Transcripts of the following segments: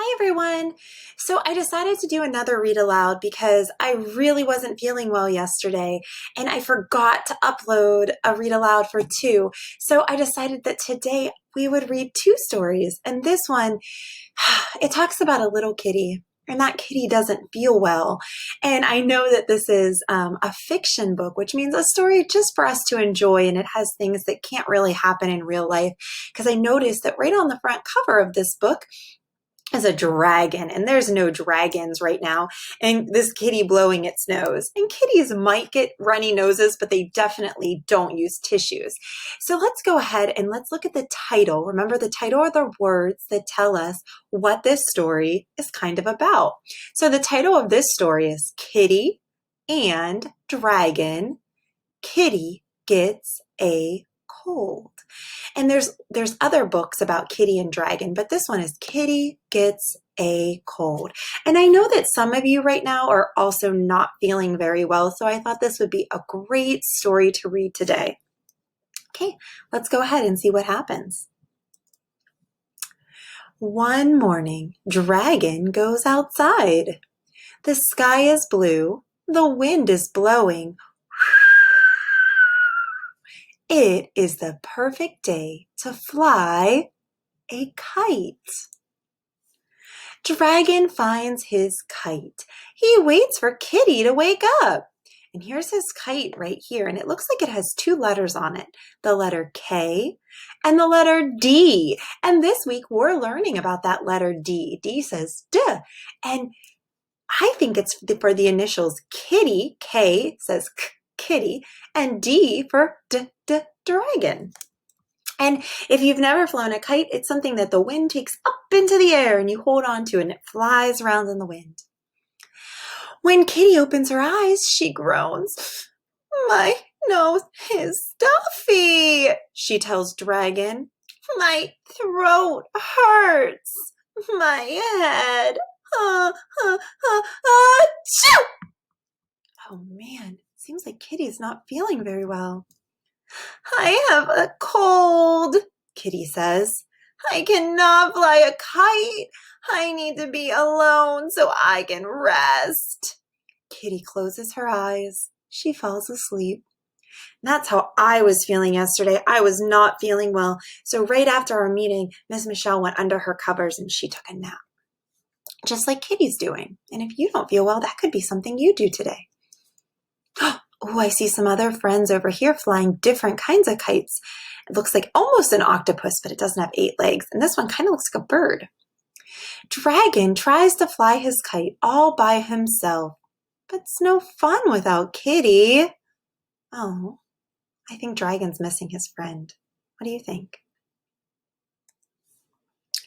Hi everyone. So I decided to do another read aloud because I really wasn't feeling well yesterday and I forgot to upload a read aloud for two. So I decided that today we would read two stories. And this one, it talks about a little kitty. And that kitty doesn't feel well. And I know that this is a fiction book, which means a story just for us to enjoy. And it has things that can't really happen in real life. Because I noticed that right on the front cover of this book, as a dragon, and there's no dragons right now, and this kitty blowing its nose. And kitties might get runny noses, but they definitely don't use tissues. So let's go ahead and let's look at the title. Remember, the title are the words that tell us what this story is kind of about. So the title of this story is Kitty and Dragon. Kitty gets a cold. And there's other books about Kitty and Dragon, but this one is Kitty Gets a Cold. And I know that some of you right now are also not feeling very well, so I thought this would be a great story to read today. Okay, let's go ahead and see what happens. One morning, Dragon goes outside. The sky is blue, the wind is blowing. It is the perfect day to fly a kite. Dragon finds his kite. He waits for Kitty to wake up. And here's his kite right here. And it looks like it has two letters on it, the letter K and the letter D. And this week we're learning about that letter D. D says D. And I think it's for the initials Kitty. K says K, Kitty, and D for dragon. And if you've never flown a kite, it's something that the wind takes up into the air and you hold on to and it flies around in the wind. When Kitty opens her eyes, she groans. My nose is stuffy, she tells Dragon. My throat hurts. My head. Achoo! Oh man, seems like Kitty's not feeling very well. I have a cold, Kitty says. I cannot fly a kite. I need to be alone so I can rest. Kitty closes her eyes. She falls asleep. That's how I was feeling yesterday. I was not feeling well. So right after our meeting, Miss Michelle went under her covers and she took a nap, just like Kitty's doing. And if you don't feel well, that could be something you do today. Oh, I see some other friends over here flying different kinds of kites. It looks like almost an octopus, but it doesn't have 8 legs. And this one kind of looks like a bird. Dragon tries to fly his kite all by himself, but it's no fun without Kitty. Oh, I think Dragon's missing his friend. What do you think?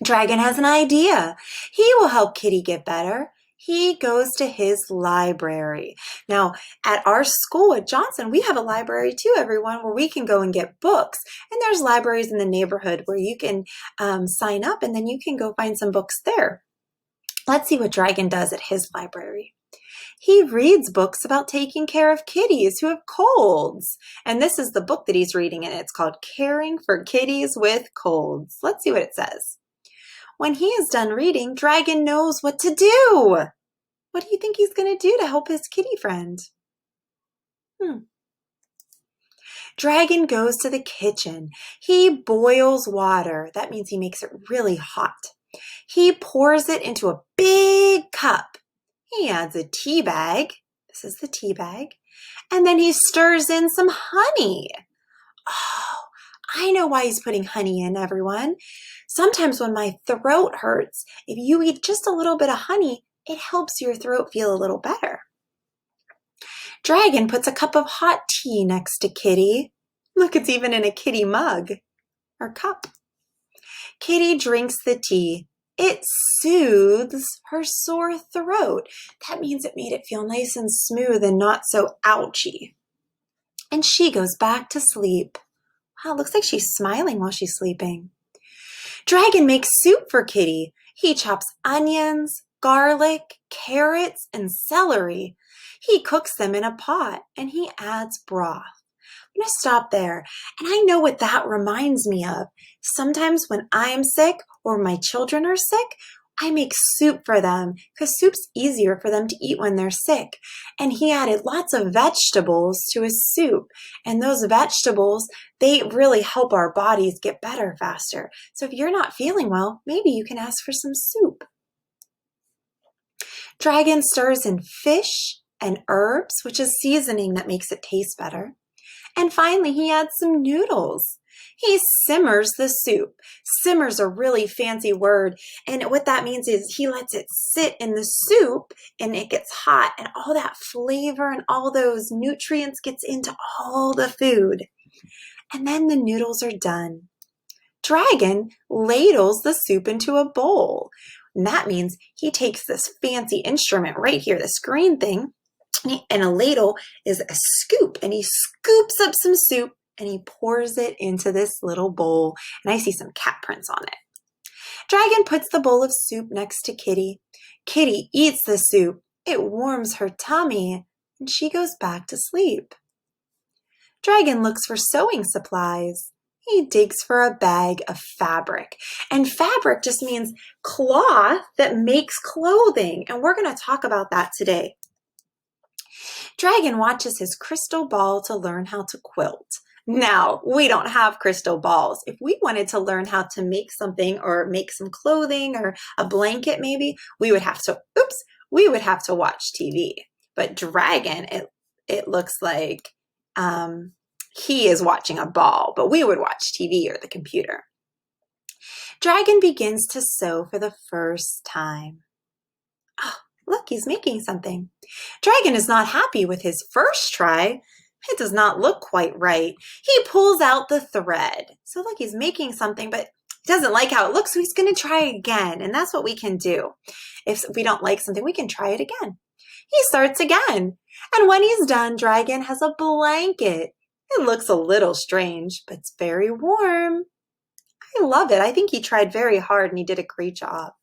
Dragon has an idea. He will help Kitty get better. He goes to his library. Now, at our school at Johnson, we have a library too, everyone, where we can go and get books. And there's libraries in the neighborhood where you can sign up and then you can go find some books there. Let's see what Dragon does at his library. He reads books about taking care of kitties who have colds. And this is the book that he's reading, and it's called Caring for Kitties with Colds. Let's see what it says. When he is done reading, Dragon knows what to do. What do you think he's going to do to help his kitty friend? Dragon goes to the kitchen. He boils water. That means he makes it really hot. He pours it into a big cup. He adds a tea bag. This is the tea bag. And then he stirs in some honey. Oh, I know why he's putting honey in, everyone. Sometimes when my throat hurts, if you eat just a little bit of honey, it helps your throat feel a little better. Dragon puts a cup of hot tea next to Kitty. Look, it's even in a kitty mug or cup. Kitty drinks the tea. It soothes her sore throat. That means it made it feel nice and smooth and not so ouchy. And she goes back to sleep. Wow, it looks like she's smiling while she's sleeping. Dragon makes soup for Kitty. He chops onions, garlic, carrots, and celery. He cooks them in a pot and he adds broth. I'm going to stop there. And I know what that reminds me of. Sometimes when I'm sick or my children are sick, I make soup for them because soup's easier for them to eat when they're sick. And he added lots of vegetables to his soup. And those vegetables, they really help our bodies get better faster. So if you're not feeling well, maybe you can ask for some soup. Dragon stirs in fish and herbs, which is seasoning that makes it taste better. And finally, he adds some noodles. He simmers the soup. Simmer's a really fancy word, and what that means is he lets it sit in the soup and it gets hot, and all that flavor and all those nutrients gets into all the food. And then the noodles are done. Dragon ladles the soup into a bowl. And that means he takes this fancy instrument right here, this green thing, and a ladle is a scoop, and he scoops up some soup and he pours it into this little bowl, and I see some cat prints on it. Dragon puts the bowl of soup next to Kitty. Kitty eats the soup. It warms her tummy, and she goes back to sleep. Dragon looks for sewing supplies. He digs for a bag of fabric, and fabric just means cloth that makes clothing, and we're going to talk about that today. Dragon watches his crystal ball to learn how to quilt. Now, we don't have crystal balls. If we wanted to learn how to make something or make some clothing or a blanket maybe, we would have to watch TV. But Dragon, it looks like he is watching a ball, but we would watch TV or the computer. Dragon begins to sew for the first time. Oh, look, he's making something. Dragon is not happy with his first try. It does not look quite right. He pulls out the thread. So look, he's making something, but he doesn't like how it looks, so he's going to try again. And that's what we can do. If we don't like something, we can try it again. He starts again. And when he's done, Dragon has a blanket. It looks a little strange, but it's very warm. I love it. I think he tried very hard and he did a great job.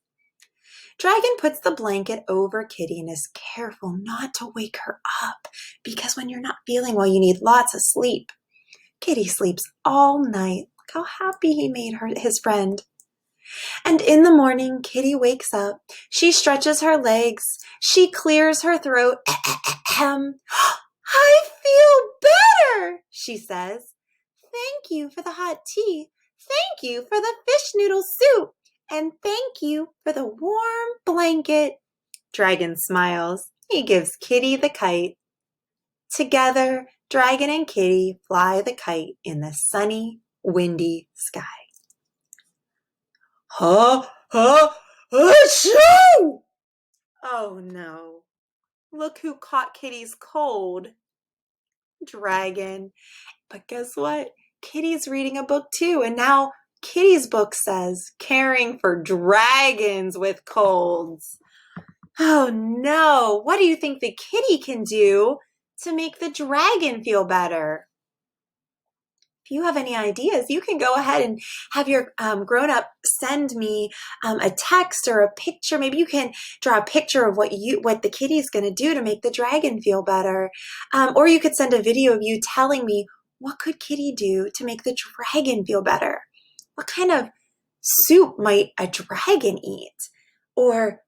Dragon puts the blanket over Kitty and is careful not to wake her up because when you're not feeling well, you need lots of sleep. Kitty sleeps all night. Look how happy he made his friend. And in the morning, Kitty wakes up. She stretches her legs. She clears her throat. I feel better, she says. Thank you for the hot tea. Thank you for the fish noodle soup. And thank you for the warm blanket. Dragon smiles. He gives Kitty the kite. Together, Dragon and Kitty fly the kite in the sunny, windy sky. Achoo! Oh no. Look who caught Kitty's cold. Dragon. But guess what? Kitty's reading a book too, and now Kitty's book says, Caring for Dragons with Colds. Oh no, what do you think the kitty can do to make the dragon feel better? If you have any ideas, you can go ahead and have your grown-up send me a text or a picture. Maybe you can draw a picture of what the kitty's going to do to make the dragon feel better. Or you could send a video of you telling me, what could Kitty do to make the dragon feel better? What kind of soup might a dragon eat? Or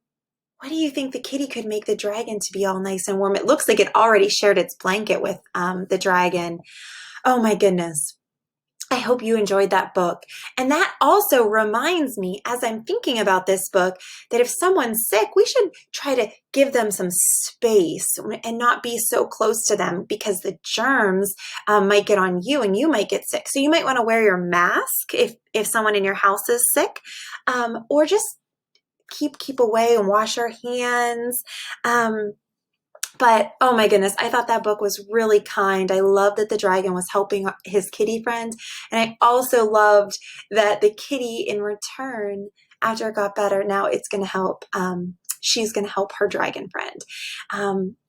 what do you think the kitty could make the dragon to be all nice and warm? It looks like it already shared its blanket with the dragon. Oh my goodness. I hope you enjoyed that book. And that also reminds me, as I'm thinking about this book, that if someone's sick, we should try to give them some space and not be so close to them because the germs might get on you and you might get sick. So you might want to wear your mask if someone in your house is sick, or just keep away and wash our hands. But oh my goodness, I thought that book was really kind. I loved that the dragon was helping his kitty friend. And I also loved that the kitty in return, after it got better, now it's going to help, she's going to help her dragon friend.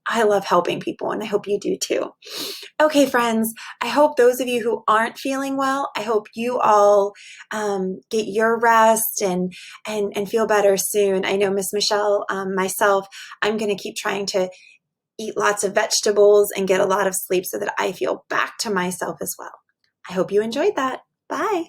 I love helping people and I hope you do too. Okay, friends, I hope those of you who aren't feeling well, I hope you all get your rest and feel better soon. I know Miss Michelle, myself, I'm going to keep trying to eat lots of vegetables and get a lot of sleep so that I feel back to myself as well. I hope you enjoyed that. Bye.